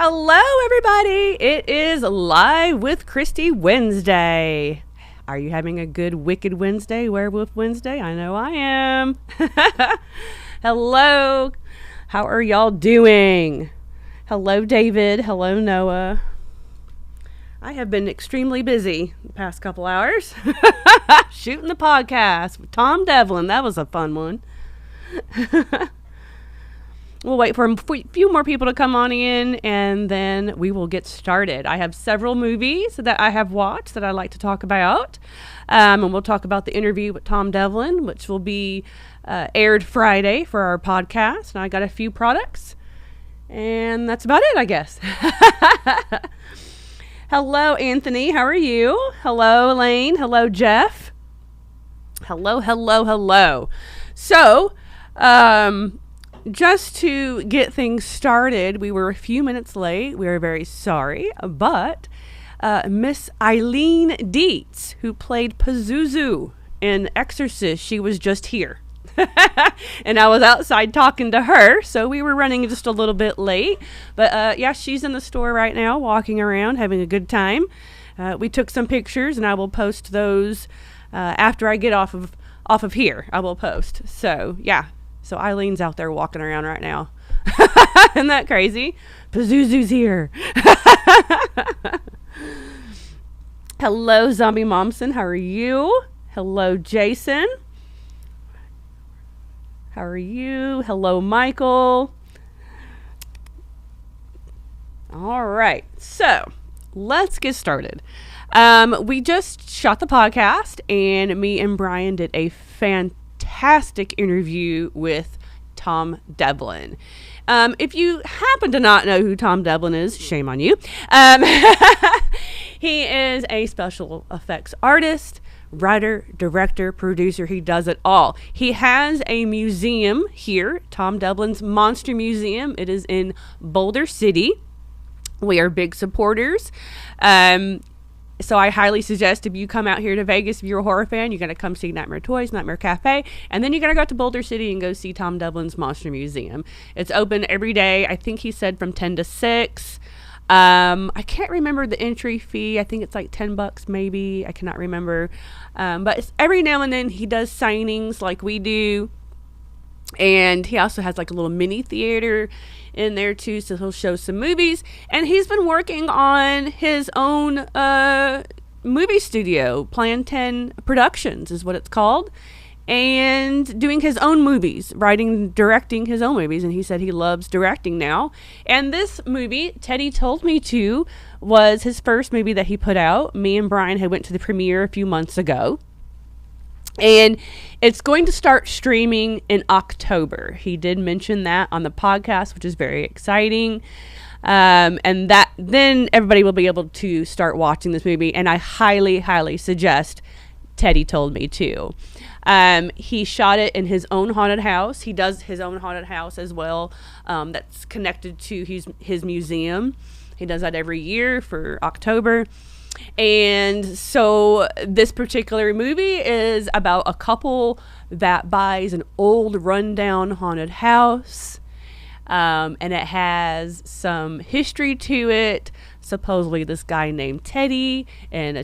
Hello, everybody. It is Live with Kristy Wednesday. Are you having a good Wicked Wednesday, Werewolf Wednesday? I know I am. Hello. How are y'all doing? Hello, David. Hello, Noah. I have been extremely busy the past couple hours shooting the podcast with Tom Devlin. That was a fun one. We'll wait for a few more people to come on in, and then we will get started. I have several movies that I have watched that I'd like to talk about. And we'll talk about the interview with Tom Devlin, which will be aired Friday for our podcast. And I got a few products, and that's about it, I guess. Hello, Anthony. How are you? Hello, Elaine. Hello, Jeff. Hello. So, just to get things started, we were a few minutes late. We are very sorry, but Miss Eileen Dietz, who played Pazuzu in Exorcist, she was just here. And I was outside talking to her, so we were running just a little bit late. But yeah, she's in the store right now, walking around, having a good time. We took some pictures, and I will post those after I get off of here. I will post. So yeah. So Eileen's out there walking around right now. Isn't that crazy? Pazuzu's here. Hello, Zombie Momsen. How are you? Hello, Jason. How are you? Hello, Michael. All right. So let's get started. We just shot the podcast, and me and Brian did a fantastic interview with Tom Devlin. If you happen to not know who Tom Devlin is, shame on you. He is a special effects artist, writer, director, producer. He does it all. He has a museum here, Tom Devlin's Monster Museum. It is in Boulder City. We are big supporters. So I highly suggest if you come out here to Vegas, if you're a horror fan, you're going to come see Nightmare Toys, Nightmare Cafe, and then you're going to go to Boulder City and go see Tom Devlin's Monster Museum. It's open every day. I think he said from 10 to 6. I can't remember the entry fee. I think it's like $10 maybe. I cannot remember. But it's every now and then he does signings like we do. And he also has like a little mini theater in there too, so he'll show some movies. And he's been working on his own movie studio, Plan 10 Productions is what it's called, and doing his own movies, writing, directing his own movies. And he said he loves directing now. And this movie, Teddy Told Me To, was his first movie that he put out. Me and Brian had went to the premiere a few months ago. And it's going to start streaming in October. He did mention that on the podcast, which is very exciting. And that then everybody will be able to start watching this movie. And I highly suggest Teddy Told Me To. He shot it in his own haunted house. He does his own haunted house as well. That's connected to his museum. He does that every year for October. And so this particular movie is about a couple that buys an old rundown haunted house. And it has some history to it. Supposedly this guy named Teddy, and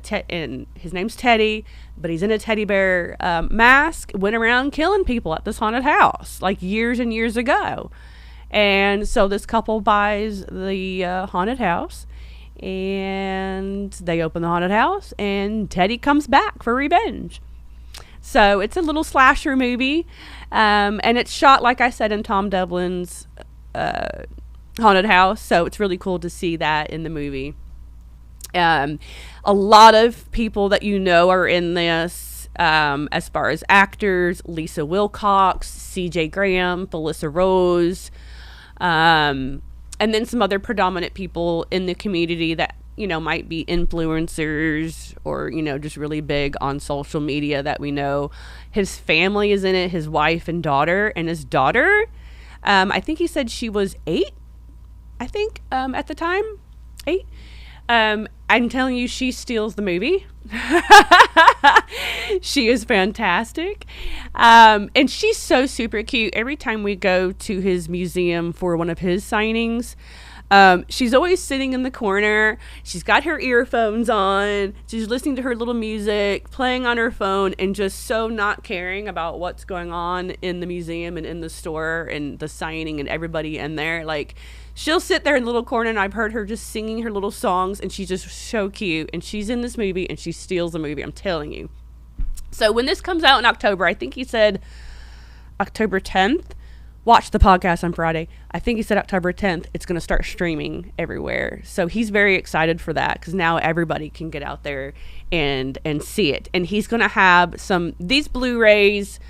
his name's Teddy, but he's in a teddy bear mask, went around killing people at this haunted house like years and years ago. And so this couple buys the haunted house. And they open the haunted house, and Teddy comes back for revenge. So it's a little slasher movie, and it's shot, like I said, in Tom Devlin's haunted house. So it's really cool to see that in the movie. A lot of people that you know are in this, as far as actors: Lisa Wilcox, C.J. Graham, Felissa Rose, and then some other predominant people in the community that, you know, might be influencers or, you know, just really big on social media that we know. His family is in it, his wife and daughter. And his daughter, I think he said she was 8, at the time. 8. I'm telling you, she steals the movie. She is fantastic. And she's so super cute. Every time we go to his museum for one of his signings, She's always sitting in the corner. She's got her earphones on. She's listening to her little music, playing on her phone, and just so not caring about what's going on in the museum and in the store and the signing and everybody in there. Like, she'll sit there in the little corner, and I've heard her just singing her little songs, and she's just so cute. And she's in this movie, and she steals the movie. I'm telling you. So when this comes out in October, I think he said October 10th. Watch the podcast on Friday. I think he said October 10th. It's going to start streaming everywhere. So he's very excited for that because now everybody can get out there and see it. And he's going to have these Blu-rays.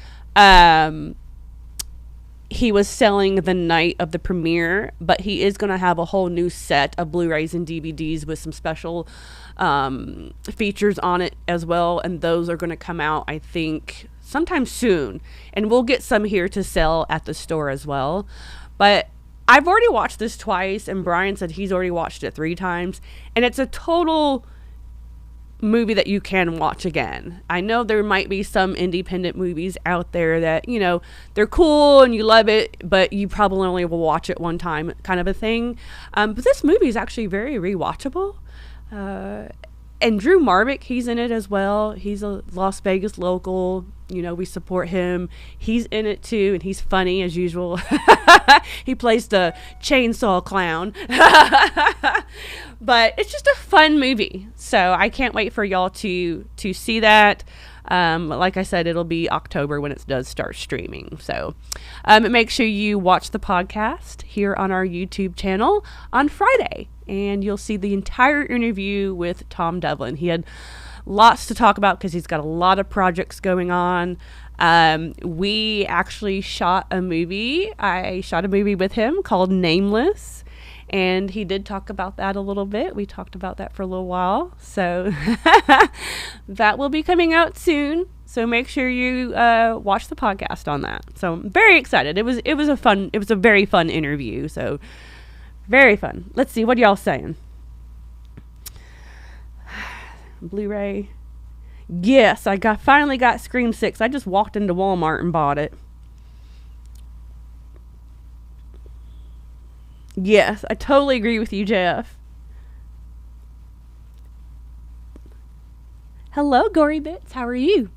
He was selling the night of the premiere, but he is going to have a whole new set of Blu-rays and DVDs with some special features on it as well. And those are going to come out, I think, sometime soon, and we'll get some here to sell at the store as well. But I've already watched this twice, and Brian said he's already watched it 3 times, and it's a total movie that you can watch again. I know there might be some independent movies out there that, you know, they're cool and you love it, but you probably only will watch it one time, kind of a thing. But this movie is actually very rewatchable. And Drew Marvick, he's in it as well. He's a Las Vegas local. You know, we support him. He's in it too, and he's funny as usual. He plays the chainsaw clown. But it's just a fun movie. So I can't wait for y'all to see that. Like I said, it'll be October when it does start streaming. So make sure you watch the podcast here on our YouTube channel on Friday. And you'll see the entire interview with Tom Devlin. He had lots to talk about because he's got a lot of projects going on. We actually shot a movie. I shot a movie with him called Nameless. And he did talk about that a little bit. We talked about that for a little while. So that will be coming out soon. So make sure you watch the podcast on that. So I'm very excited. It was a very fun interview. So very fun. Let's see, what y'all saying? Blu-ray. Yes, I finally got Scream 6. I just walked into Walmart and bought it. Yes, I totally agree with you, Jeff. Hello, Gory Bits. How are you?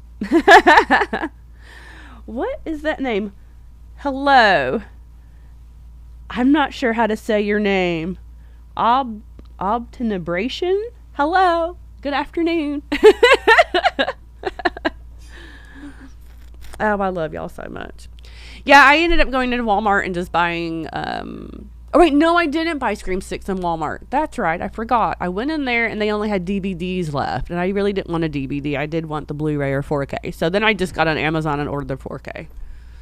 What is that name? Hello. I'm not sure how to say your name. Obtenebration? Hello. Good afternoon. Oh, I love y'all so much. Yeah, I ended up going into Walmart and just buying... Oh, wait, no, I didn't buy Scream 6 in Walmart. That's right, I forgot. I went in there and they only had DVDs left. And I really didn't want a DVD. I did want the Blu-ray or 4K. So then I just got on Amazon and ordered the 4K.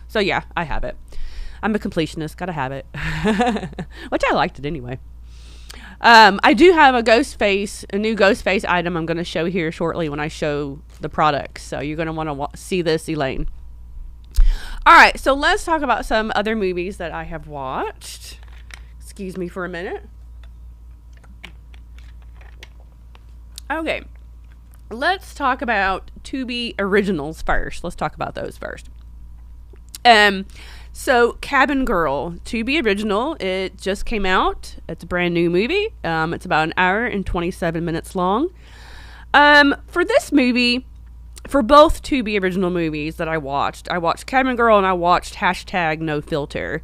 So yeah, I have it. I'm a completionist. Gotta have it. Which I liked it anyway. I do have a new Ghostface item I'm going to show here shortly when I show the products. So you're going to want to see this, Elaine. All right, so let's talk about some other movies that I have watched. Excuse me for a minute. Okay, let's talk about Tubi originals first. Let's talk about those first. So Cabin Girl, Tubi original, it just came out. It's a brand new movie. It's about an hour and 27 minutes long. For this movie, for both Tubi original movies that I watched Cabin Girl and I watched #NoFilter.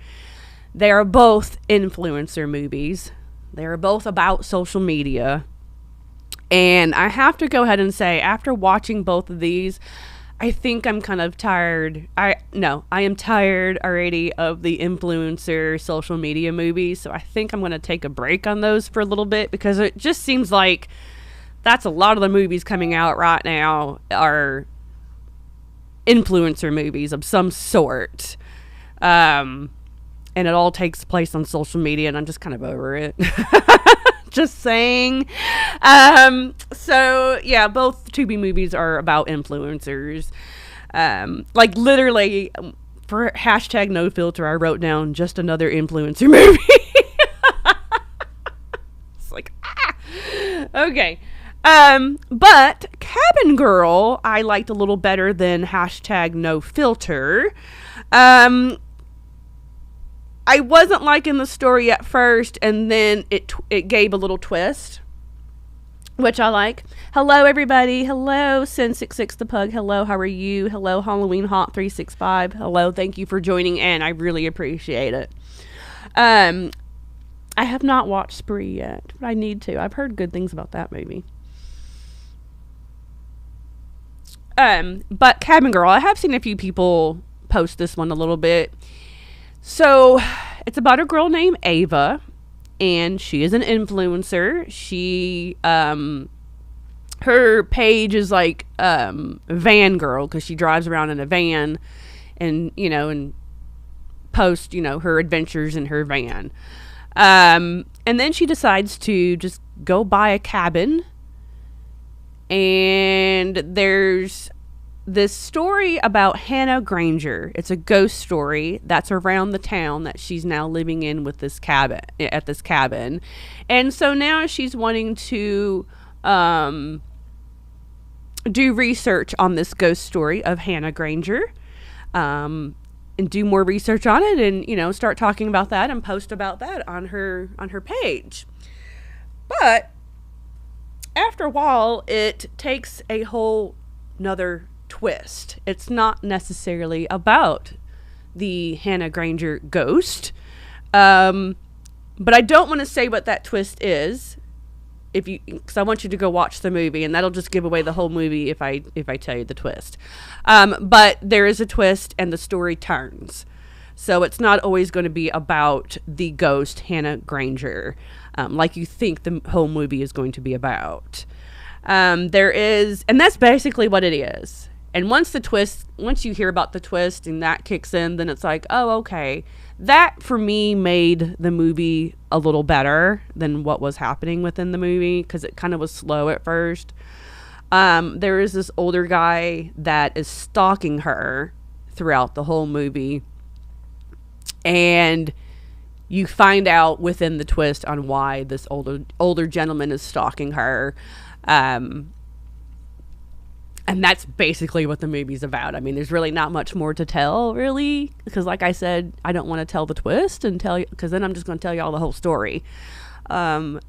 They are both influencer movies. They are both about social media. And I have to go ahead and say, after watching both of these, I think I'm kind of tired. I am tired already of the influencer social media movies. So I think I'm going to take a break on those for a little bit because it just seems like that's a lot of the movies coming out right now are influencer movies of some sort. And it all takes place on social media and I'm just kind of over it. Just saying. So yeah, both Tubi movies are about influencers. Like literally for #NoFilter, I wrote down just another influencer movie. It's like, okay. But Cabin Girl, I liked a little better than #NoFilter. I wasn't liking the story at first, and then it gave a little twist, which I like. Hello, everybody. Hello, Sin66 the Pug. Hello, how are you? Hello, Halloween Hot 365. Hello, thank you for joining in. I really appreciate it. I have not watched Spree yet, but I need to. I've heard good things about that movie. But Cabin Girl, I have seen a few people post this one a little bit. So, it's about a girl named Ava, and she is an influencer. She, her page is like, van girl, because she drives around in a van, and, you know, and posts, you know, her adventures in her van. And then she decides to just go buy a cabin, and there's this story about Hannah Granger. It's a ghost story that's around the town that she's now living in with this cabin, at this cabin. And so now she's wanting to do research on this ghost story of Hannah Granger, and do more research on it, and, you know, start talking about that and post about that on her page. But after a while, it takes a whole nother twist. It's not necessarily about the Hannah Granger ghost, but I don't want to say what that twist is, because I want you to go watch the movie, and that'll just give away the whole movie if I tell you the twist. But there is a twist, and the story turns, so it's not always going to be about the ghost Hannah Granger, like you think the whole movie is going to be about. There is, and that's basically what it is. And once you hear about the twist and that kicks in, then it's like, oh, okay. That, for me, made the movie a little better than what was happening within the movie, because it kind of was slow at first. There is this older guy that is stalking her throughout the whole movie. And you find out within the twist on why this older gentleman is stalking her. And that's basically what the movie's about. I mean, there's really not much more to tell, really, because like I said, I don't want to tell the twist and tell you, because then I'm just going to tell you all the whole story. But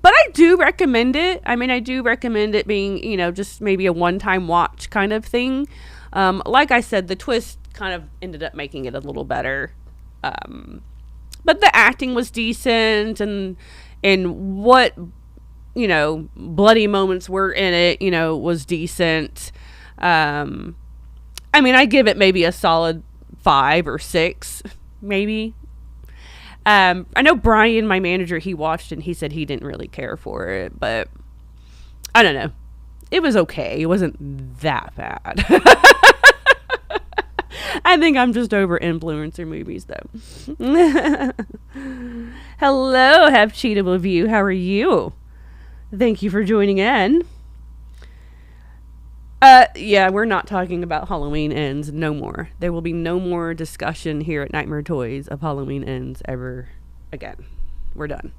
I do recommend it. I mean, I do recommend it being, you know, just maybe a one-time watch kind of thing. Like I said, the twist kind of ended up making it a little better. But the acting was decent, and what, you know, bloody moments were in it, you know, was decent. I mean, I give it maybe a solid 5 or 6, maybe. I know Brian, my manager, he watched it and he said he didn't really care for it, but I don't know. It was okay. It wasn't that bad. I think I'm just over influencer movies, though. Hello, Have Cheatable View. How are you? Thank you for joining in. Yeah, we're not talking about Halloween Ends no more. There will be no more discussion here at Nightmare Toys of Halloween Ends ever again. We're done.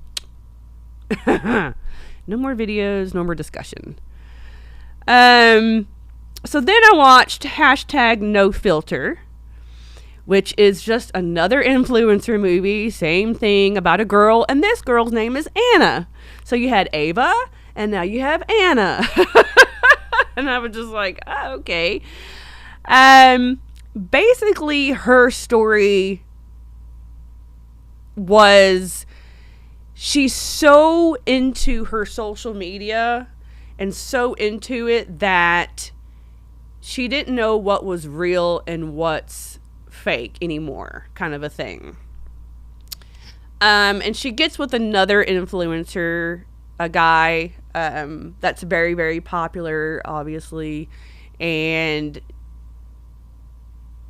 No more videos, no more discussion. So then I watched #NoFilter, which is just another influencer movie. Same thing, about a girl, and this girl's name is Anna. So you had Ava, and now you have Anna. And I was just like, oh, okay. Basically, her story was, she's so into her social media and so into it that she didn't know what was real and what's fake anymore, kind of a thing. And she gets with another influencer, a guy that's very, very popular, obviously, and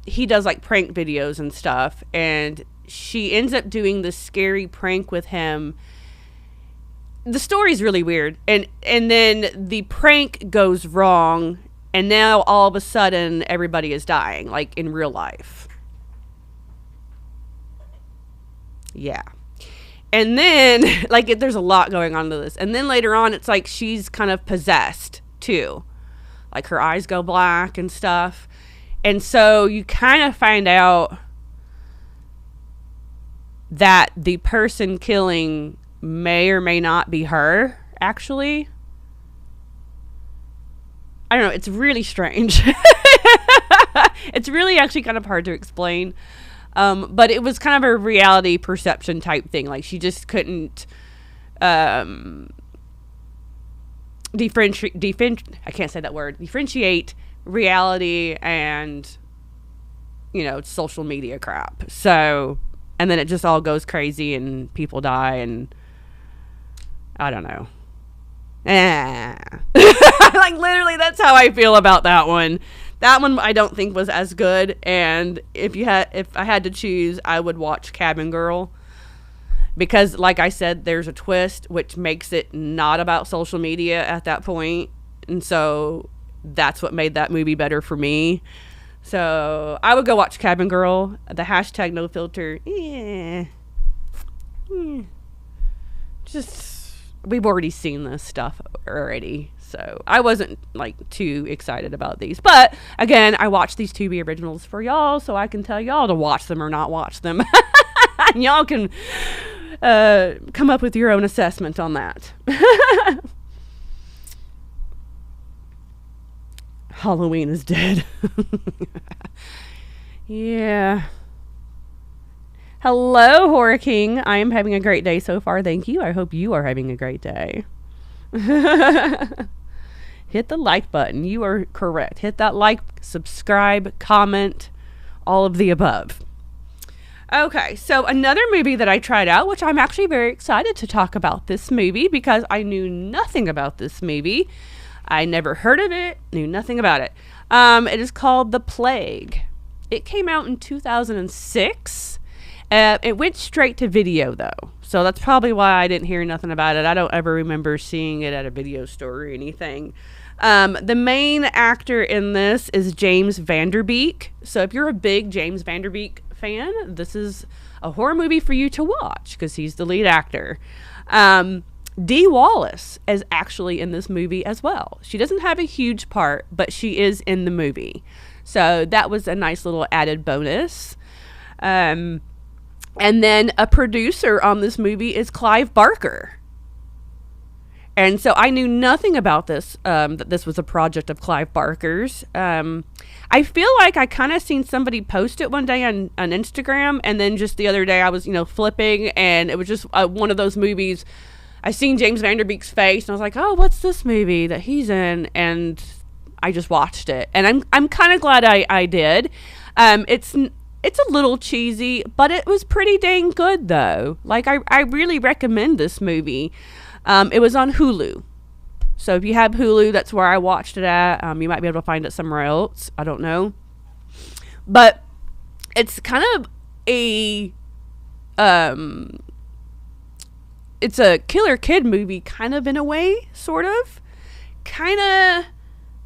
he does like prank videos and stuff, and she ends up doing this scary prank with him. The story's really weird, and then the prank goes wrong, and now all of a sudden everybody is dying, like in real life. Yeah. And then, like, there's a lot going on to this. And then later on, it's like she's kind of possessed, too. Like, her eyes go black and stuff. And so you kind of find out that the person killing may or may not be her, actually. I don't know. It's really strange. It's really actually kind of hard to explain. But it was kind of a reality perception type thing. Like, she just couldn't differentiate reality and, social media crap. So, and then it just all goes crazy and people die, and I don't know. Like, literally, that's how I feel about that one. That one I don't think was as good, and if I had to choose, I would watch Cabin Girl, because, like I said, there's a twist which makes it not about social media at that point, and so that's what made that movie better for me. So I would go watch Cabin Girl. The hashtag no filter, just, we've already seen this stuff already. So I wasn't like too excited about these. But again, I watched these Tubi originals for y'all, so I can tell y'all to watch them or not watch them. And y'all can come up with your own assessment on that. Halloween is dead. Yeah. Hello, Horror King. I am having a great day so far. Thank you. I hope you are having a great day. Hit the like button. You are correct. Hit that like, subscribe, comment, all of the above. Okay, so another movie that I tried out, which I'm actually very excited to talk about this movie because I knew nothing about this movie. I never heard of it, knew nothing about it. It is called The Plague. It came out in 2006. It went straight to video, though. So that's probably why I didn't hear nothing about it. I don't ever remember seeing it at a video store or anything. The main actor in this is James Van Der Beek. So if you're a big James Van Der Beek fan, this is a horror movie for you to watch because he's the lead actor. Dee Wallace is actually in this movie as well. She doesn't have a huge part, but she is in the movie. So that was a nice little added bonus. And then a producer on this movie is Clive Barker. And so I knew nothing about this, that this was a project of Clive Barker's. I feel like I kind of seen somebody post it one day on Instagram, and then just the other day I was, flipping, and it was just one of those movies. I seen James Van Der Beek's face, and I was like, oh, what's this movie that he's in? And I just watched it, and I'm kind of glad I did. It's a little cheesy, but it was pretty dang good, though. Like, I really recommend this movie. It was on Hulu. So if you have Hulu, that's where I watched it at. You might be able to find it somewhere else. I don't know. But it's kind of it's a killer kid movie, kind of, in a way, sort of. Kind of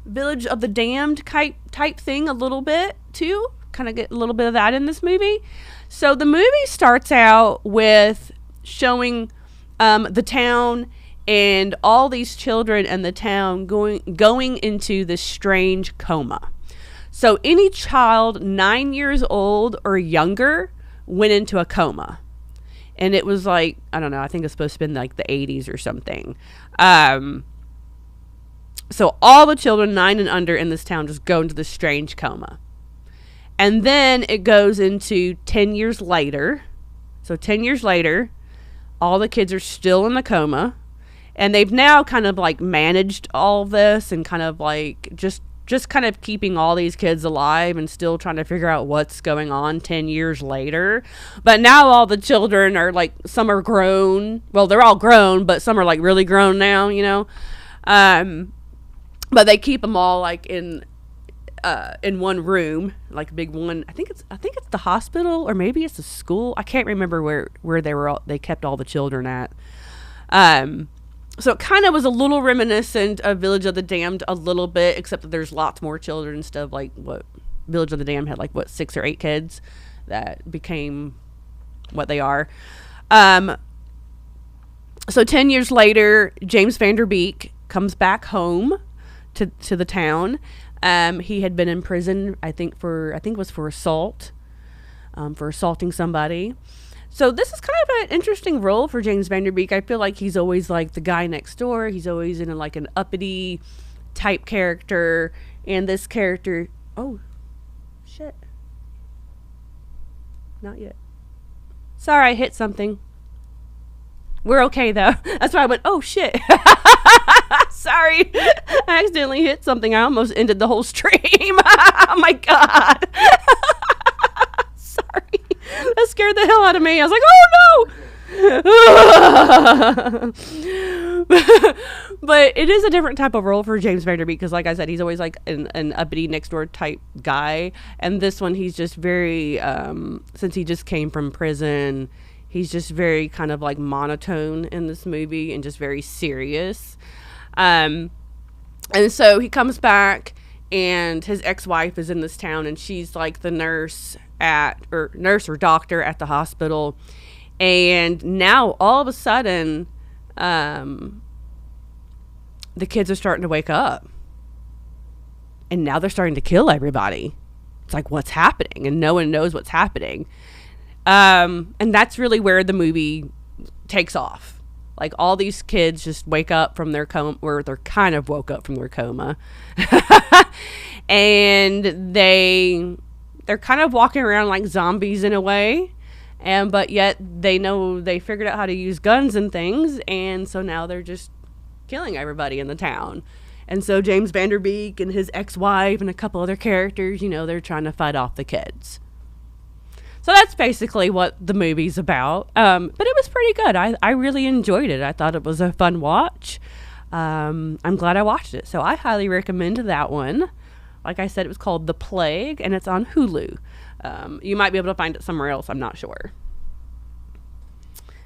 Village of the Damned type thing a little bit, too. Kind of get a little bit of that in this movie. So the movie starts out with showing the town and all these children in the town going into this strange coma. So any child 9 years old or younger went into a coma. And it was like, I don't know, I think it's supposed to be in like the 80s or something. So all the children 9 and under in this town just go into this strange coma. And then it goes into 10 years later. So 10 years later, all the kids are still in the coma. And they've now kind of like managed all this and kind of like just kind of keeping all these kids alive and still trying to figure out what's going on 10 years later. But now all the children are like, some are grown. Well, they're all grown, but some are like really grown now, But they keep them all like in one room, like a big one. I think it's the hospital, or maybe it's the school. I can't remember where they kept all the children at. So it kind of was a little reminiscent of Village of the Damned a little bit, except that there's lots more children instead of like what Village of the Damned had, like 6 or 8 kids that became what they are. So 10 years later, James Van Der Beek comes back home to the town. He had been in prison, I think it was for assault, for assaulting somebody. So this is kind of an interesting role for James Van Der Beek. I feel like he's always like the guy next door. He's always in like an uppity type character. And this character... Oh, shit. Not yet. Sorry, I hit something. We're okay, though. That's why I went, oh, shit. Sorry. I accidentally hit something. I almost ended the whole stream. Oh, my God. Sorry. That scared the hell out of me. I was like, oh, no. But it is a different type of role for James Van Der Beek because, like I said, he's always like an uppity next door type guy. And this one, he's just very, since he just came from prison, he's just very kind of like monotone in this movie and just very serious. And so he comes back and his ex-wife is in this town and she's like the nurse or doctor at the hospital. And now all of a sudden, the kids are starting to wake up and now they're starting to kill everybody. It's like, what's happening? And no one knows what's happening. And that's really where the movie takes off. Like all these kids just wake up from their coma, or they're kind of woke up from their coma. And they're kind of walking around like zombies in a way. But yet they know they figured out how to use guns and things. And so now they're just killing everybody in the town. And so James Van Der Beek and his ex-wife and a couple other characters, they're trying to fight off the kids. So that's basically what the movie's about. But it was pretty good. I really enjoyed it. I thought it was a fun watch. I'm glad I watched it. So I highly recommend that one. Like I said, it was called The Plague, and it's on Hulu. You might be able to find it somewhere else. I'm not sure.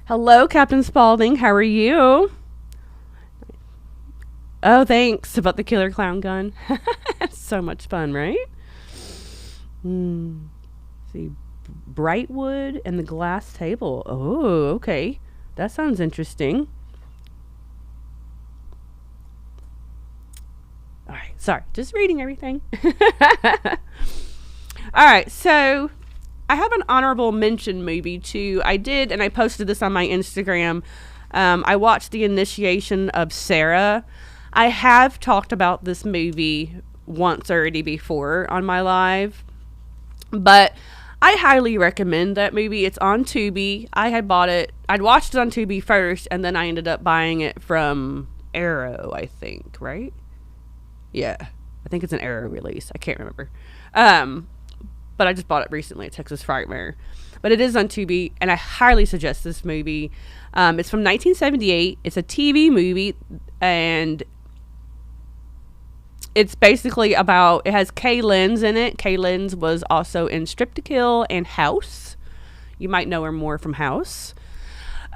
Hello, Captain Spaulding. How are you? Oh, thanks about the killer clown gun. It's so much fun, right? See, Brightwood and the glass table. Oh, okay. That sounds interesting. All right. Sorry. Just reading everything. All right. So I have an honorable mention movie too. I did, and I posted this on my Instagram. I watched The Initiation of Sarah. I have talked about this movie once already before on my live, but I highly recommend that movie. It's on Tubi. I had bought it. I'd watched it on Tubi first, and then I ended up buying it from Arrow, I think, right? Yeah. I think it's an Arrow release. I can't remember. But I just bought it recently at Texas Frightmare. But it is on Tubi, and I highly suggest this movie. It's from 1978. It's a TV movie, and it's basically about, it has Kay Lenz in it. Kay Lenz was also in Strip to Kill and House. You might know her more from House.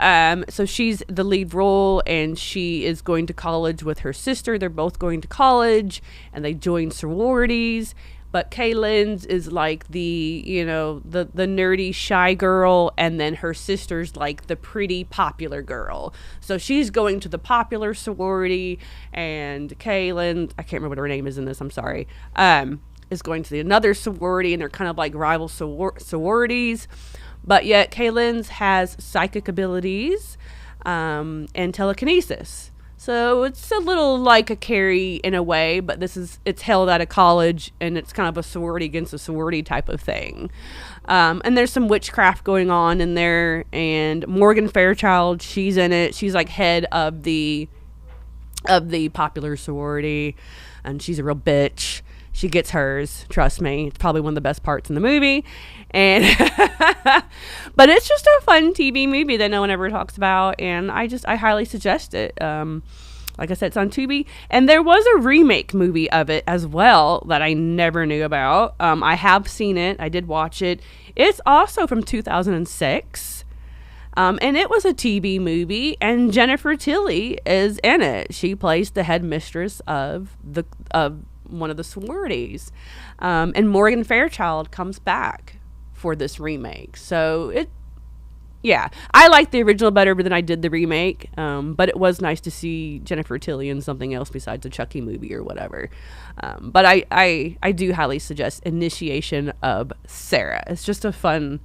So she's the lead role, and she is going to college with her sister. They're both going to college, and they join sororities. But Kay Lenz is like the nerdy, shy girl, and then her sister's like the pretty, popular girl. So she's going to the popular sorority, and Kay Lenz, I can't remember what her name is in this, I'm sorry, is going to another sorority, and they're kind of like rival sororities. But yet Kay Lenz has psychic abilities and telekinesis. So it's a little like a Carrie in a way, but it's held at a college, and it's kind of a sorority against a sorority type of thing. And there's some witchcraft going on in there, and Morgan Fairchild, she's in it. She's like head of the popular sorority, and she's a real bitch. She gets hers, trust me. It's probably one of the best parts in the movie. And but it's just a fun TV movie that no one ever talks about, and I highly suggest it. Like I said, it's on Tubi, and there was a remake movie of it as well that I never knew about. I have seen it. I did watch it. It's also from 2006. And it was a TV movie, and Jennifer Tilly is in it. She plays the headmistress of one of the sororities. And Morgan Fairchild comes back for this remake. So I like the original better than I did the remake. But it was nice to see Jennifer Tilly in something else besides a Chucky movie or whatever. But I do highly suggest Initiation of Sarah. It's just a fun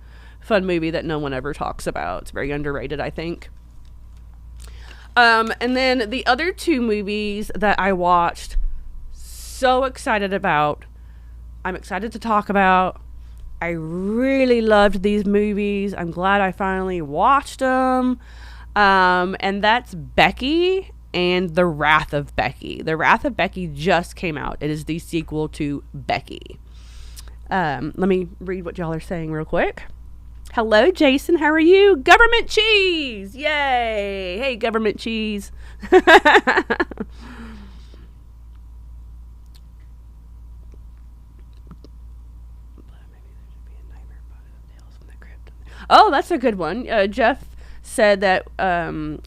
fun movie that no one ever talks about. It's very underrated, I think. And then the other two movies that I watched, so excited about, I'm excited to talk about. I really loved these movies. I'm glad I finally watched them. And that's Becky and The Wrath of Becky. The Wrath of Becky just came out. It is the sequel to Becky. Let me read what y'all are saying real quick. Hello, Jason. How are you? Government cheese. Yay. Hey, government cheese. Oh, that's a good one. Jeff said that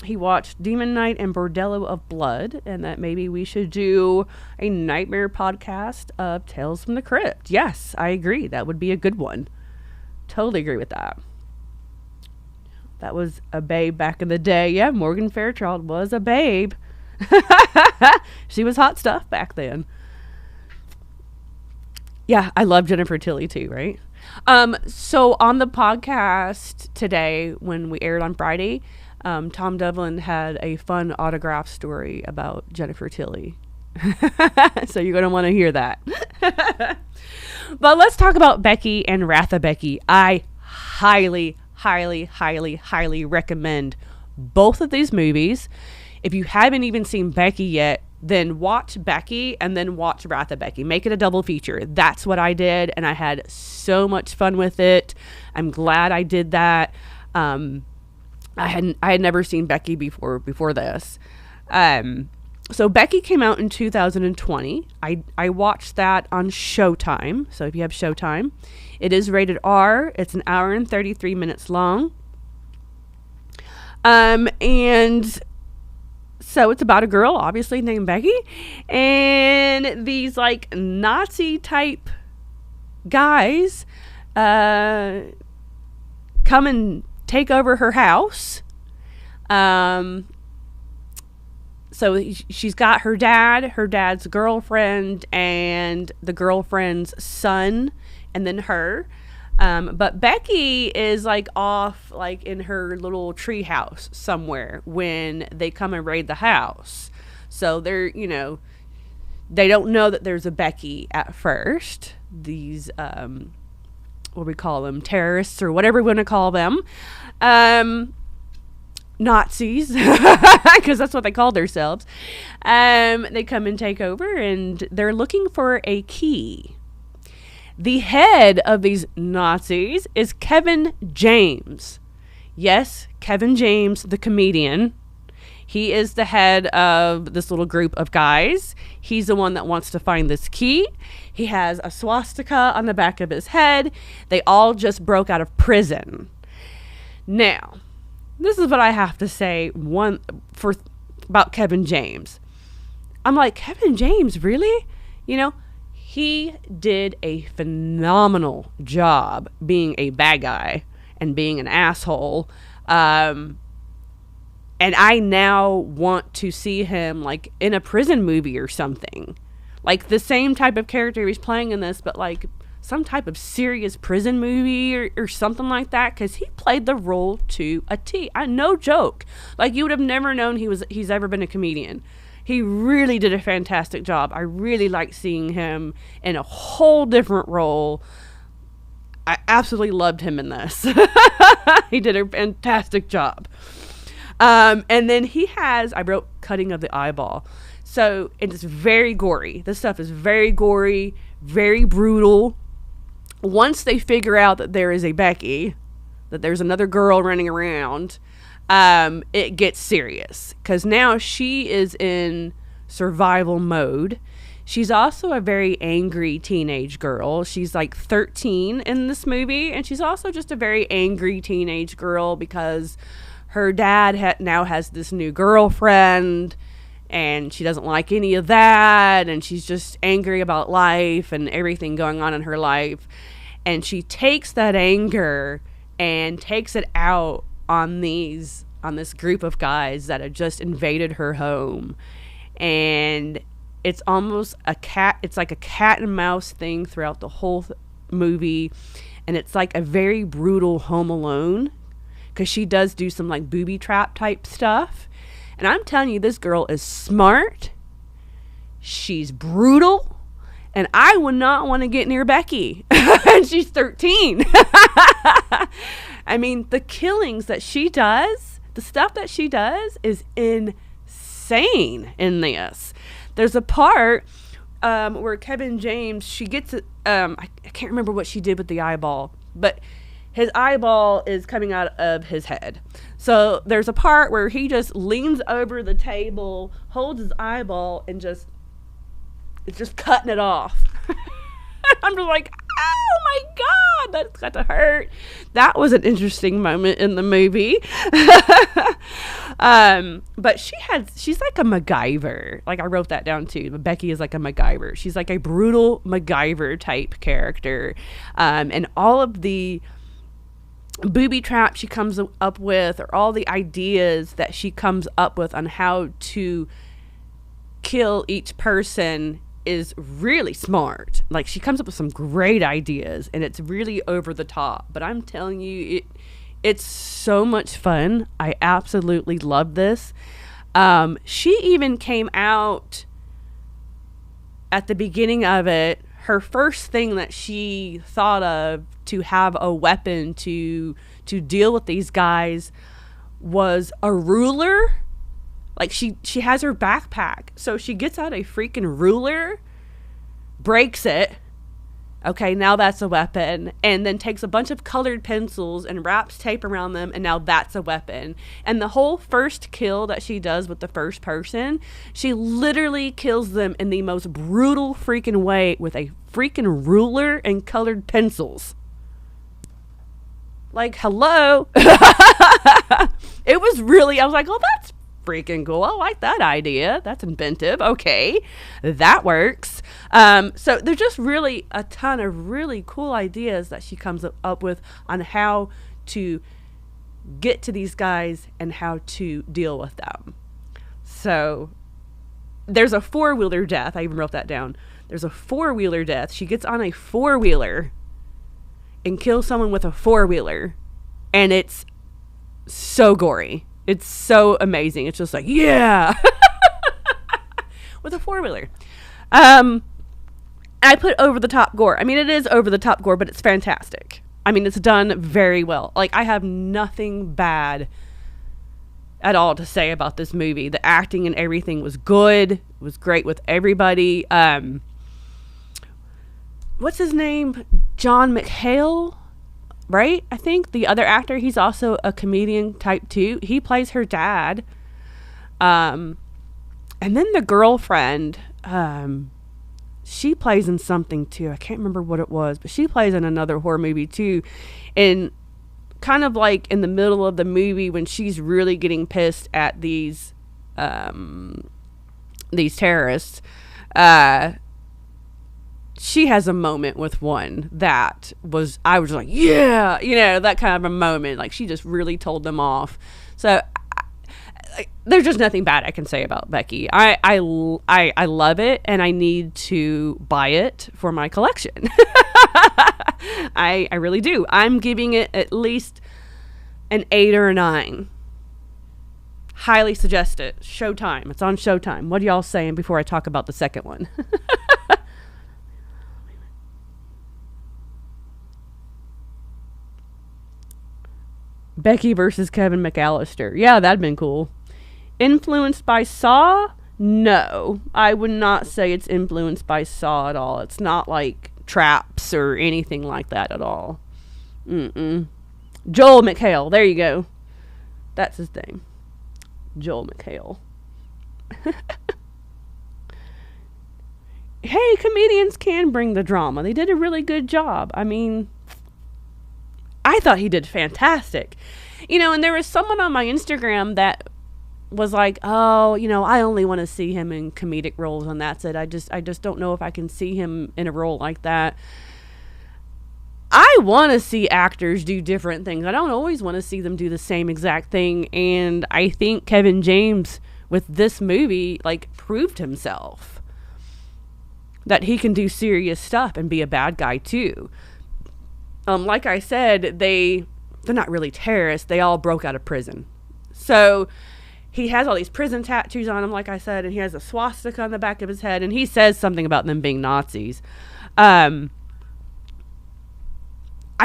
he watched Demon Knight and Bordello of Blood, and that maybe we should do a nightmare podcast of Tales from the Crypt. Yes, I agree. That would be a good one. Totally agree with that. That was a babe back in the day. Yeah, Morgan Fairchild was a babe. She was hot stuff back then. Yeah, I love Jennifer Tilly too, right? So on the podcast today, when we aired on Friday, Tom Devlin had a fun autograph story about Jennifer Tilly. So you're going to want to hear that. But let's talk about Becky and Wrath of Becky. I highly recommend both of these movies. If you haven't even seen Becky yet, then watch Becky and then watch Wrath of Becky. Make it a double feature. That's what I did, and I had so much fun with it. I'm glad I did that. I had never seen Becky before this. So Becky came out in 2020. I watched that on Showtime. So if you have Showtime, it is rated R. It's an hour and 33 minutes long. And so it's about a girl, obviously, named Becky. And these, like, Nazi-type guys come and take over her house. So she's got her dad, her dad's girlfriend, and the girlfriend's son, and then her. But Becky is like off like in her little tree house somewhere when they come and raid the house. So they're, they don't know that there's a Becky at first. These, what we call them, terrorists or whatever we want to call them. Nazis, because that's what they call themselves. They come and take over, and they're looking for a key. The head of these Nazis is Kevin James. Yes, Kevin James, the comedian. He is the head of this little group of guys. He's the one that wants to find this key. He has a swastika on the back of his head. They all just broke out of prison. Now, this is what I have to say about Kevin James. I'm like, Kevin James, really? He did a phenomenal job being a bad guy and being an asshole. And I now want to see him like in a prison movie or something. Like the same type of character he's playing in this, but like some type of serious prison movie or something like that, because he played the role to a T. No joke. Like, you would have never known he's ever been a comedian. He really did a fantastic job. I really liked seeing him in a whole different role. I absolutely loved him in this. He did a fantastic job. And then I wrote cutting of the eyeball. So it's very gory. This stuff is very gory, very brutal. Once they figure out that there is a Becky, that there's another girl running around, it gets serious. Because now she is in survival mode. She's also a very angry teenage girl. She's like 13 in this movie. And she's also just a very angry teenage girl because her dad now has this new girlfriend. And she doesn't like any of that. And she's just angry about life and everything going on in her life. And she takes that anger and takes it out on this group of guys that have just invaded her home. And it's almost it's like a cat and mouse thing throughout the whole movie. and it's like a very brutal Home Alone, because she does do some like booby trap type stuff. And I'm telling you, this girl is smart. She's brutal. And I would not want to get near Becky. And she's 13. I mean, the killings that she does, the stuff that she does is insane in this. There's a part where Kevin James, she gets it. I can't remember what she did with the eyeball, but his eyeball is coming out of his head. So there's a part where he just leans over the table, holds his eyeball, and it's just cutting it off. I'm just like, oh my God, that's got to hurt. That was an interesting moment in the movie. But she's like a MacGyver. Like, I wrote that down too. But Becky is like a MacGyver. She's like a brutal MacGyver type character. And all of the booby traps she comes up with, or all the ideas that she comes up with on how to kill each person, is really smart. Like, she comes up with some great ideas, and it's really over the top. But I'm telling you, it's so much fun. I absolutely love this. She even came out at the beginning of it. Her first thing that she thought of to have a weapon to deal with these guys was a ruler. Like, she has her backpack. So she gets out a freaking ruler, breaks it. Okay, now that's a weapon. And then takes a bunch of colored pencils and wraps tape around them, and now that's a weapon. And the whole first kill that she does with the first person, she literally kills them in the most brutal freaking way with a freaking ruler and colored pencils. Like, hello. It was really, I was like, oh, that's freaking cool. I like that idea. That's inventive. Okay, that works. So there's just really a ton of really cool ideas that she comes up with on how to get to these guys and how to deal with them. So there's a four-wheeler death. I even wrote that down. There's a four-wheeler death. She gets on a four-wheeler and kills someone with a four-wheeler, and it's so gory. It's so amazing. It's just like, yeah. With a four-wheeler. I put over the top gore. I mean, it is over the top gore, but it's fantastic. I mean, it's done very well. Like, I have nothing bad at all to say about this movie. The acting and everything was good. It was great with everybody. What's his name? John McHale? Right? I think the other actor, he's also a comedian type too. He plays her dad. And then the girlfriend, she plays in something too. I can't remember what it was, but she plays in another horror movie too. And kind of like in the middle of the movie when she's really getting pissed at these terrorists, she has a moment with one that was, I was like, yeah, that kind of a moment. Like, she just really told them off. So there's just nothing bad I can say about Becky. I love it, and I need to buy it for my collection. I really do. I'm giving it at least an 8 or a 9. Highly suggest it. Showtime. It's on Showtime. What are y'all saying before I talk about the second one? Becky versus Kevin McAllister. Yeah, that'd been cool. Influenced by Saw? No. I would not say it's influenced by Saw at all. It's not like traps or anything like that at all. Joel McHale. There you go. That's his thing. Joel McHale. Hey, comedians can bring the drama. They did a really good job. I mean, I thought he did fantastic. And there was someone on my Instagram that was like, oh, I only want to see him in comedic roles, and that's it. I just don't know if I can see him in a role like that. I want to see actors do different things. I don't always want to see them do the same exact thing. And I think Kevin James with this movie, like, proved himself that he can do serious stuff and be a bad guy too. like I said, they're not really terrorists. They all broke out of prison. So he has all these prison tattoos on him, like I said, and he has a swastika on the back of his head, and he says something about them being Nazis. I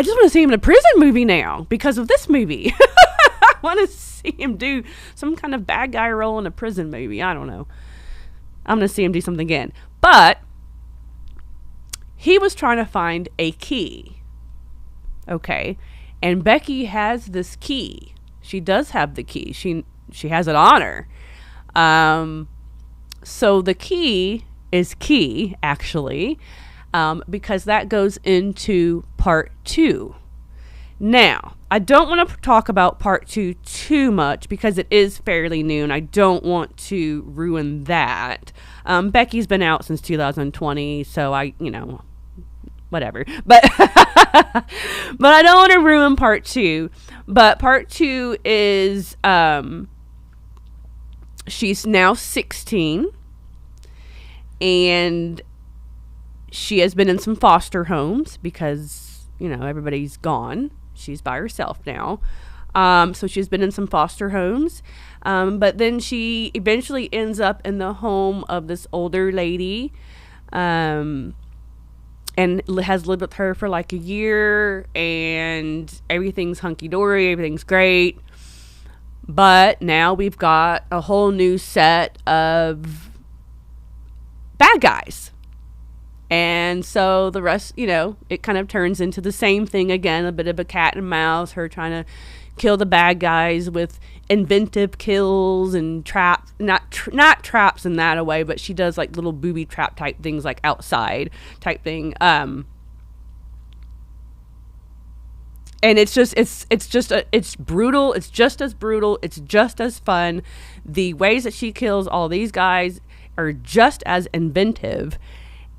just want to see him in a prison movie now because of this movie. I want to see him do some kind of bad guy role in a prison movie. I don't know. I'm going to see him do something again. But he was trying to find a key. Okay. And Becky has this key. She does have the key. She has it on her. So the key is key, actually, because that goes into part 2. Now, I don't want to talk about part 2 too much because it is fairly new and I don't want to ruin that. Becky's been out since 2020, so whatever. But but I don't want to ruin part 2. But part 2 is she's now 16 and she has been in some foster homes because, everybody's gone. She's by herself now. So she's been in some foster homes. But then she eventually ends up in the home of this older lady. And has lived with her for like a year. And everything's hunky-dory. Everything's great. But now we've got a whole new set of bad guys. And so the rest, it kind of turns into the same thing again, a bit of a cat and mouse, her trying to kill the bad guys with inventive kills and traps, not traps in that a way, but she does like little booby trap type things, like outside type thing. And it's brutal. It's just as brutal. It's just as fun. The ways that she kills all these guys are just as inventive.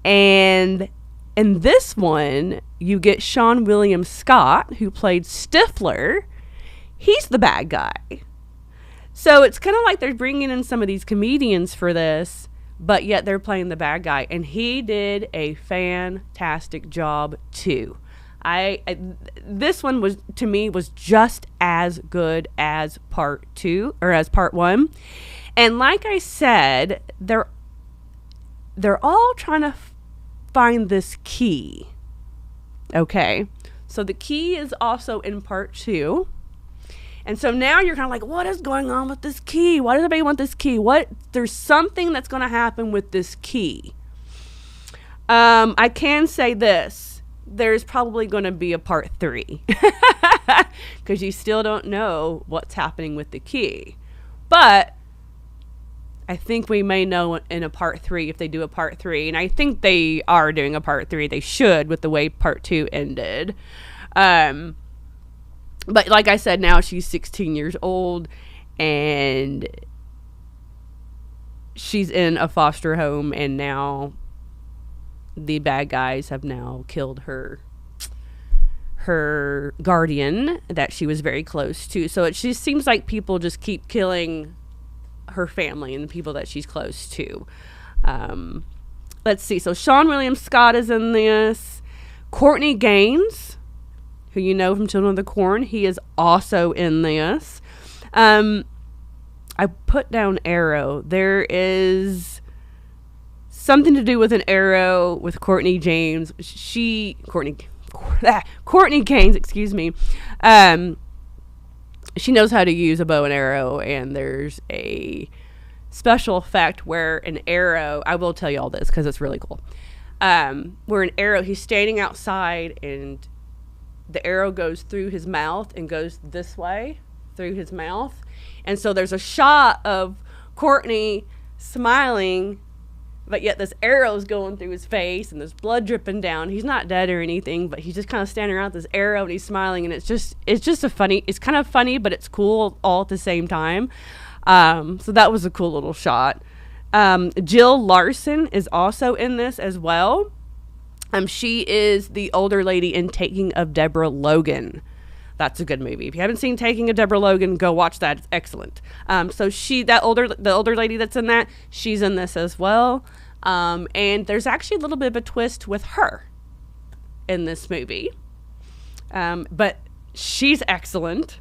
And in this one, you get Sean William Scott, who played Stifler. He's the bad guy. So it's kind of like they're bringing in some of these comedians for this, but yet they're playing the bad guy. And he did a fantastic job, too. This one was, to me, was just as good as part 2, or as part 1. And like I said, they're all trying to find this key. Okay. So the key is also in part 2. And so now you're kind of like, what is going on with this key? Why does everybody want this key? There's something that's going to happen with this key. I can say this. There's probably going to be a part 3. Because you still don't know what's happening with the key. But I think we may know in a part 3 if they do a part 3. And I think they are doing a part 3. They should, with the way part 2 ended. But like I said, now she's 16 years old. And she's in a foster home. And now the bad guys have now killed her guardian that she was very close to. So it just seems like people just keep killing her family and the people that she's close to. Let's see. So Sean William Scott is in this. Courtney Gaines, who you know from Children of the Corn, he is also in this. I put down Arrow. There is something to do with an arrow with Courtney Gaines. Courtney Gaines, excuse me. She knows how to use a bow and arrow, and there's a special effect where an arrow, I will tell you all this because it's really cool, where an arrow, he's standing outside and the arrow goes through his mouth and goes this way through his mouth. And so there's a shot of Courtney smiling, but yet this arrow is going through his face and there's blood dripping down. He's not dead or anything, but he's just kind of standing around with this arrow and he's smiling. And it's kind of funny, but it's cool all at the same time. So that was a cool little shot. Jill Larson is also in this as well. She is the older lady in Taking of Deborah Logan. That's a good movie. If you haven't seen Taking of Deborah Logan, go watch that. It's excellent. So the older lady that's in that, she's in this as well. And there's actually a little bit of a twist with her in this movie. But she's excellent.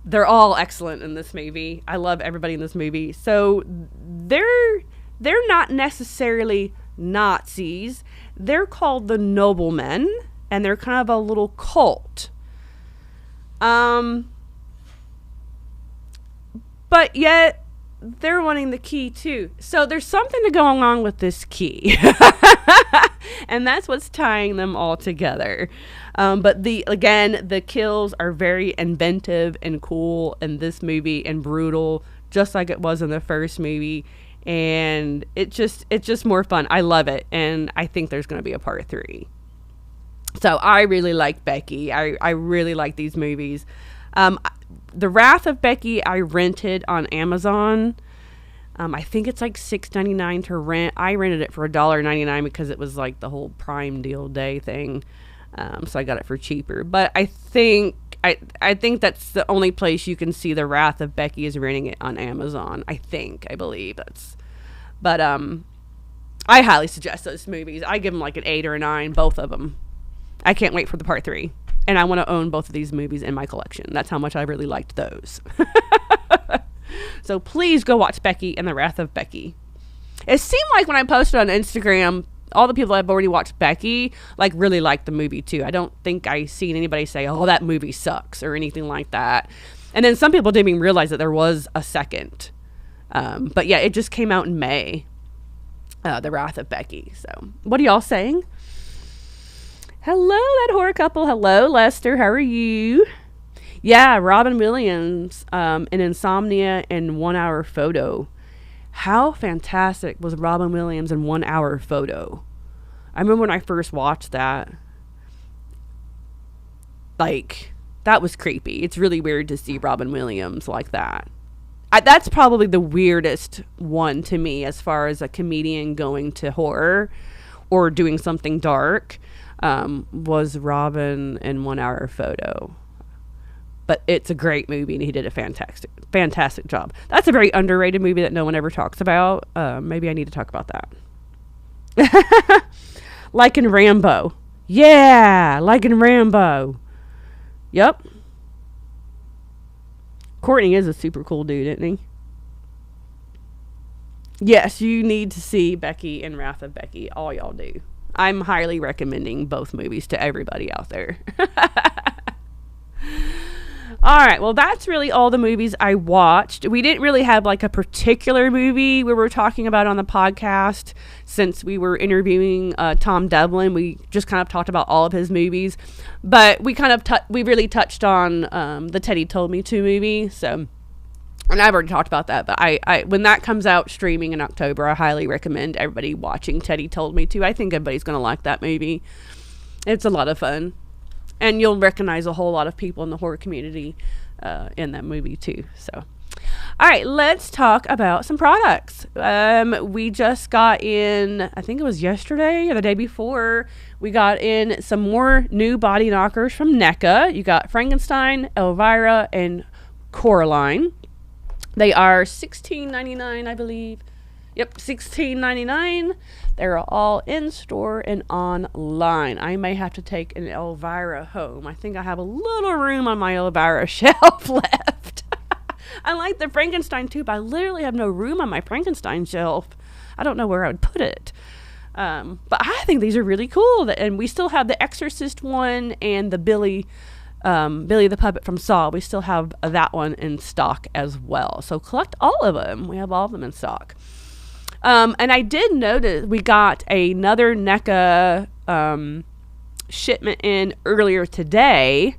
They're all excellent in this movie. I love everybody in this movie. So they're not necessarily Nazis. They're called the Noblemen, and they're kind of a little cult. But yet they're wanting the key too. So there's something going on with this key. And that's what's tying them all together. But the kills are very inventive and cool in this movie and brutal, just like it was in the first movie. And it's just more fun. I love it. And I think there's going to be a part 3. So I really like Becky. I really like these movies. The Wrath of Becky I rented on Amazon. I think it's like $6.99 to rent. I rented it for $1.99 because it was like the whole Prime Deal Day thing. So I got it for cheaper. But I think that's the only place you can see The Wrath of Becky is renting it on Amazon. I believe that's. But I highly suggest those movies. I give them like an 8 or a 9, both of them. I can't wait for the part 3. And I want to own both of these movies in my collection. That's how much I really liked those. So please go watch Becky and The Wrath of Becky. It seemed like when I posted on Instagram, all the people that have already watched Becky like really liked the movie too. I don't think I seen anybody say, "Oh, that movie sucks" or anything like that. And then some people didn't even realize that there was a second. But yeah, it just came out in May. The Wrath of Becky. So what are y'all saying? Hello, that horror couple. Hello, Lester. How are you? Yeah, Robin Williams, in Insomnia in 1 Hour Photo. How fantastic was Robin Williams in 1 Hour Photo? I remember when I first watched that. Like, that was creepy. It's really weird to see Robin Williams like that. That's probably the weirdest one to me as far as a comedian going to horror or doing something dark. Was Robin in 1 Hour Photo. But it's a great movie, and he did a fantastic job. That's a very underrated movie that no one ever talks about. Maybe I need to talk about that. Like in Rambo. Yeah, like in Rambo. Yep. Courtney is a super cool dude, isn't he? Yes, you need to see Becky and Wrath of Becky. All y'all do. I'm highly recommending both movies to everybody out there. All right, well, that's really all the movies I watched. We didn't really have like a particular movie we were talking about on the podcast since we were interviewing Tom Devlin. We just kind of talked about all of his movies, but we kind of we really touched on the Teddy Told Me To movie. So, and I've already talked about that, but I when that comes out streaming in October, I highly recommend everybody watching Teddy Told Me To. I think everybody's gonna like that movie. It's a lot of fun. And you'll recognize a whole lot of people in the horror community in that movie too. So, all right, let's talk about some products. We just got in, I think it was yesterday or the day before, we got in some more new body knockers from NECA. You got Frankenstein, Elvira, and Coraline. They are $16.99, I believe. Yep, $16.99. They're all in store and online. I may have to take an Elvira home. I think I have a little room on my Elvira shelf left. I like the Frankenstein too, but I literally have no room on my Frankenstein shelf. I don't know where I would put it. But I think these are really cool. And we still have the Exorcist one and the Billy the Puppet from Saw. We still have that one in stock as well. So collect all of them. We have all of them in stock. And I did notice we got another NECA shipment in earlier today,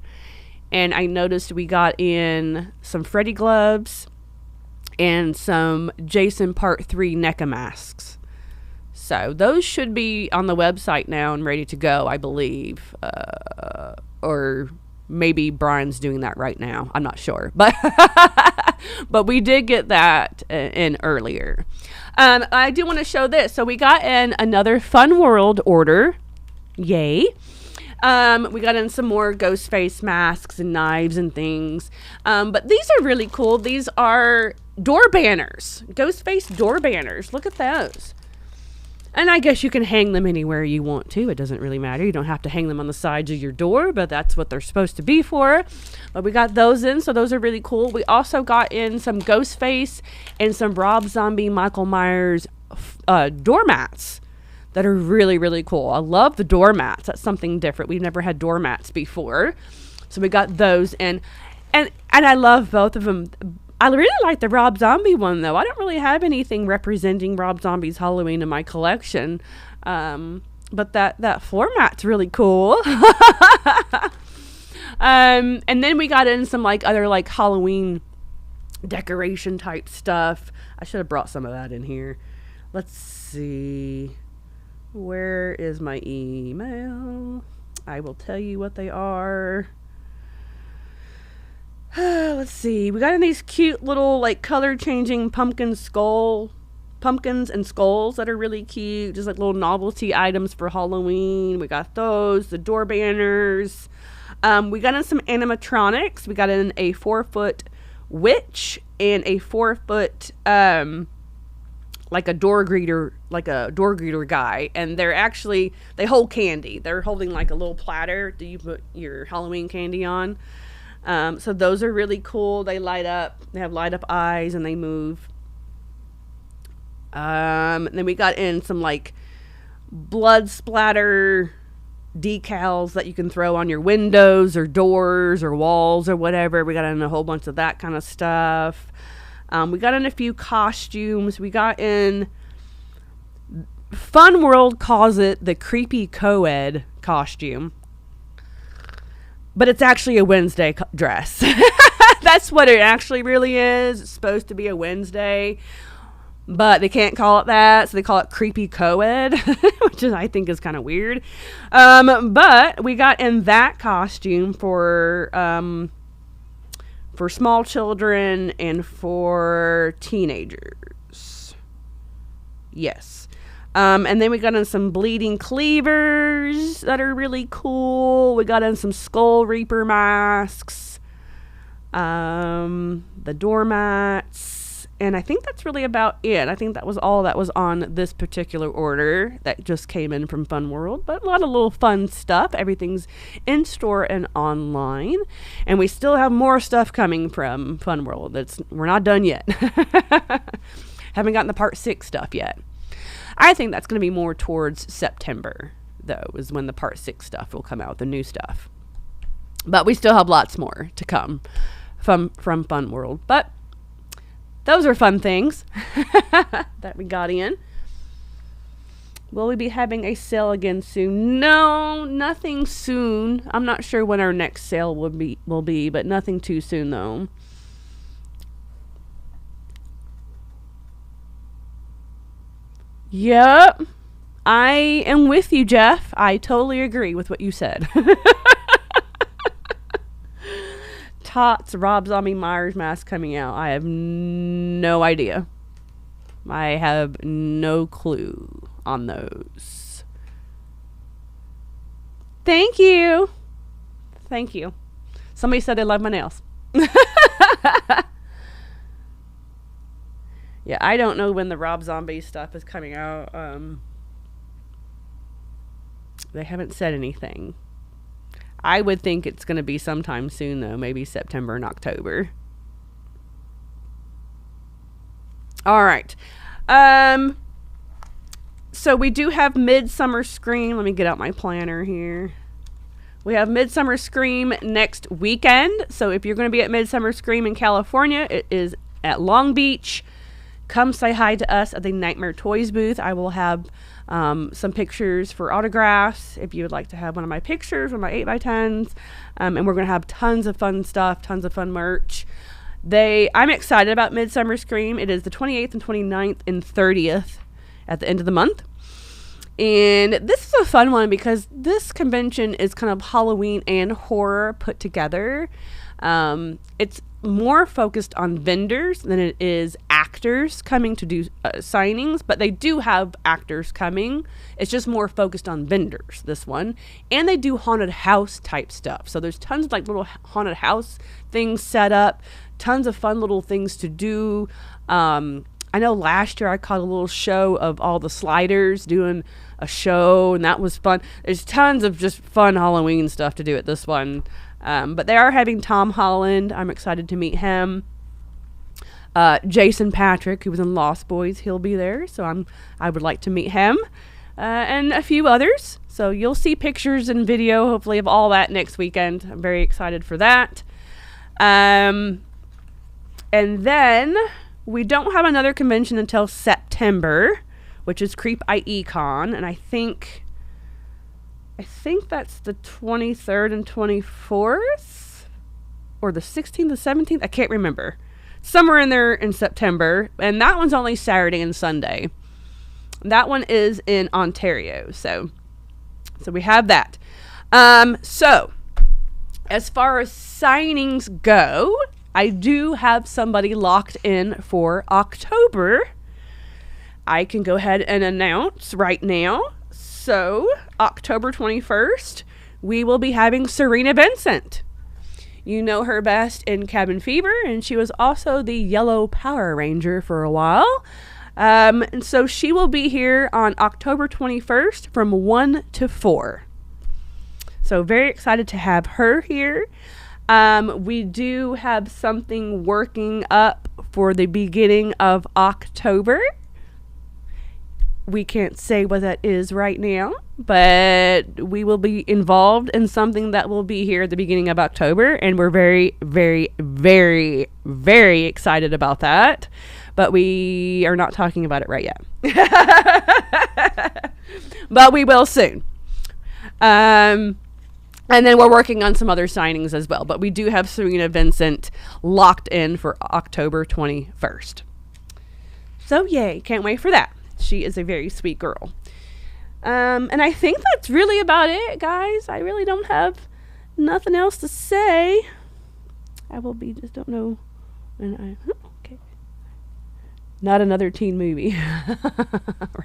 and I noticed we got in some Freddy gloves and some Jason Part 3 NECA masks. So those should be on the website now and ready to go, I believe. Or maybe Brian's doing that right now. I'm not sure. But we did get that in earlier. I do want to show this. So we got in another Fun World order. Yay. We got in some more ghost face masks and knives and things. But these are really cool. These are door banners. Ghost face door banners. Look at those. And I guess you can hang them anywhere you want to. It doesn't really matter. You don't have to hang them on the sides of your door, but that's what they're supposed to be for. But we got those in, so those are really cool. We also got in some Ghostface and some Rob Zombie, Michael Myers doormats that are really, really cool. I love the doormats. That's something different. We've never had doormats before. So we got those in. And I love both of them. I really like the Rob Zombie one, though. I don't really have anything representing Rob Zombie's Halloween in my collection. But that floor mat's really cool. And then we got in some other Halloween decoration type stuff. I should have brought some of that in here. Let's see. Where is my email? I will tell you what they are. Let's see. We got in these cute little color changing pumpkins and skulls that are really cute. Just little novelty items for Halloween. We got those. The door banners. We got in some animatronics. We got in a 4-foot witch and a 4-foot a door greeter guy, and they hold candy. They're holding a little platter that you put your Halloween candy on. So those are really cool. They light up. They have light up eyes and they move. And then we got in some blood splatter decals that you can throw on your windows or doors or walls or whatever. We got in a whole bunch of that kind of stuff. We got in a few costumes. We got in, Fun World calls it the creepy co-ed costume, but it's actually a Wednesday dress. That's what it actually really is. It's supposed to be a Wednesday, but they can't call it that, so they call it creepy co-ed, which I think is kind of weird. But we got in that costume for small children and for teenagers. Yes. And then we got in some bleeding cleavers that are really cool. We got in some skull reaper masks, the doormats, and I think that's really about it. I think that was all that was on this particular order that just came in from Fun World, but a lot of little fun stuff. Everything's in store and online, and we still have more stuff coming from Fun World. We're not done yet. Haven't gotten the part 6 stuff yet. I think that's going to be more towards September, though, is when the part 6 stuff will come out, the new stuff. But we still have lots more to come from Fun World. But those are fun things that we got in. Will we be having a sale again soon? No, nothing soon. I'm not sure when our next sale will be, but nothing too soon, though. Yep. I am with you, Jeff. I totally agree with what you said. Tots Rob Zombie Myers mask coming out. I have no idea. I have no clue on those. Thank you. Thank you. Somebody said they love my nails. Yeah, I don't know when the Rob Zombie stuff is coming out. They haven't said anything. I would think it's going to be sometime soon, though. Maybe September and October. All right. So we do have Midsummer Scream. Let me get out my planner here. We have Midsummer Scream next weekend. So if you're going to be at Midsummer Scream in California, it is at Long Beach. Come say hi to us at the Nightmare Toys booth. I will have some pictures for autographs if you would like to have one of my pictures, one of my 8x10s. And we're going to have tons of fun stuff, tons of fun merch. I'm excited about Midsummer Scream. It is the 28th and 29th and 30th at the end of the month. And this is a fun one because this convention is kind of Halloween and horror put together. It's more focused on vendors than it is actors coming to do signings, but they do have actors coming. It's just more focused on vendors, this one. And they do haunted house type stuff. So there's tons of little haunted house things set up, tons of fun little things to do. I know last year I caught a little show of all the Sliders doing a show, and that was fun. There's tons of just fun Halloween stuff to do at this one. But they are having Tom Holland. I'm excited to meet him. Jason Patrick, who was in Lost Boys, he'll be there, so I would like to meet him. And a few others. So you'll see pictures and video, hopefully, of all that next weekend. I'm very excited for that. And then we don't have another convention until September, which is Creep IE Con, and I think that's the 23rd and 24th, or the 16th, the 17th. I can't remember. Somewhere in there in September, and that one's only Saturday and Sunday. That one is in Ontario, so we have that. So as far as signings go, I do have somebody locked in for October. I can go ahead and announce right now. So October 21st, we will be having Serena Vincent. You know her best in Cabin Fever, and she was also the Yellow Power Ranger for a while. And so she will be here on October 21st from 1 to 4. So very excited to have her here. We do have something working up for the beginning of October. We can't say what that is right now, but we will be involved in something that will be here at the beginning of October, and we're very, very, very, very excited about that. But we are not talking about it right yet. But we will soon. And then we're working on some other signings as well. But we do have Serena Vincent locked in for October 21st. So yay, can't wait for that. She is a very sweet girl. And I think that's really about it, guys. I really don't have nothing else to say. Just don't know when okay. Not another teen movie.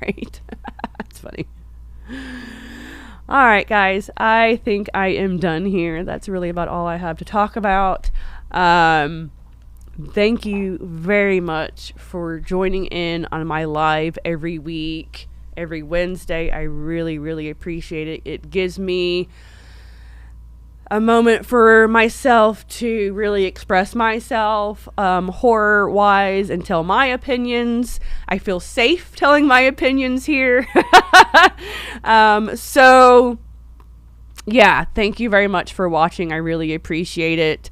Right? That's funny. All right, guys. I think I am done here. That's really about all I have to talk about. Thank you very much for joining in on my live every week, every Wednesday. I really, really appreciate it. It gives me a moment for myself to really express myself, horror-wise, and tell my opinions. I feel safe telling my opinions here. So, yeah, thank you very much for watching. I really appreciate it.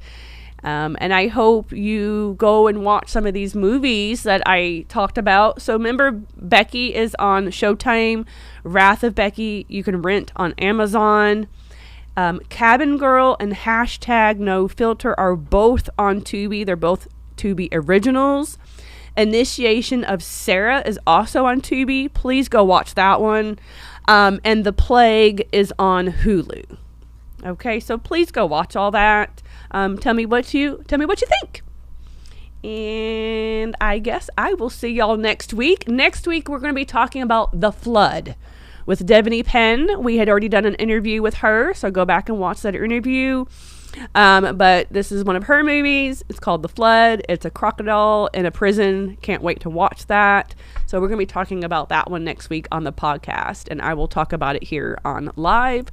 And I hope you go and watch some of these movies that I talked about. So remember, Becky is on Showtime. Wrath of Becky, you can rent on Amazon. Cabin Girl and Hashtag No Filter are both on Tubi. They're both Tubi originals. Initiation of Sarah is also on Tubi. Please go watch that one. And The Plague is on Hulu. Okay, so please go watch all that. Tell me what you think. And I guess I will see y'all next week. Next week, we're going to be talking about The Flood with Devaney Penn. We had already done an interview with her, so go back and watch that interview. But this is one of her movies. It's called The Flood. It's a crocodile in a prison. Can't wait to watch that. So we're going to be talking about that one next week on the podcast, and I will talk about it here on live.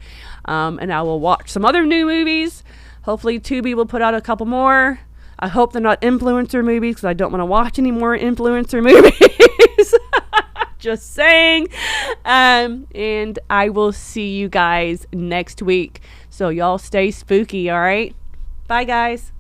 And I will watch some other new movies. Hopefully Tubi will put out a couple more. I hope they're not influencer movies, because I don't want to watch any more influencer movies. Just saying. And I will see you guys next week. So y'all stay spooky, all right? Bye, guys.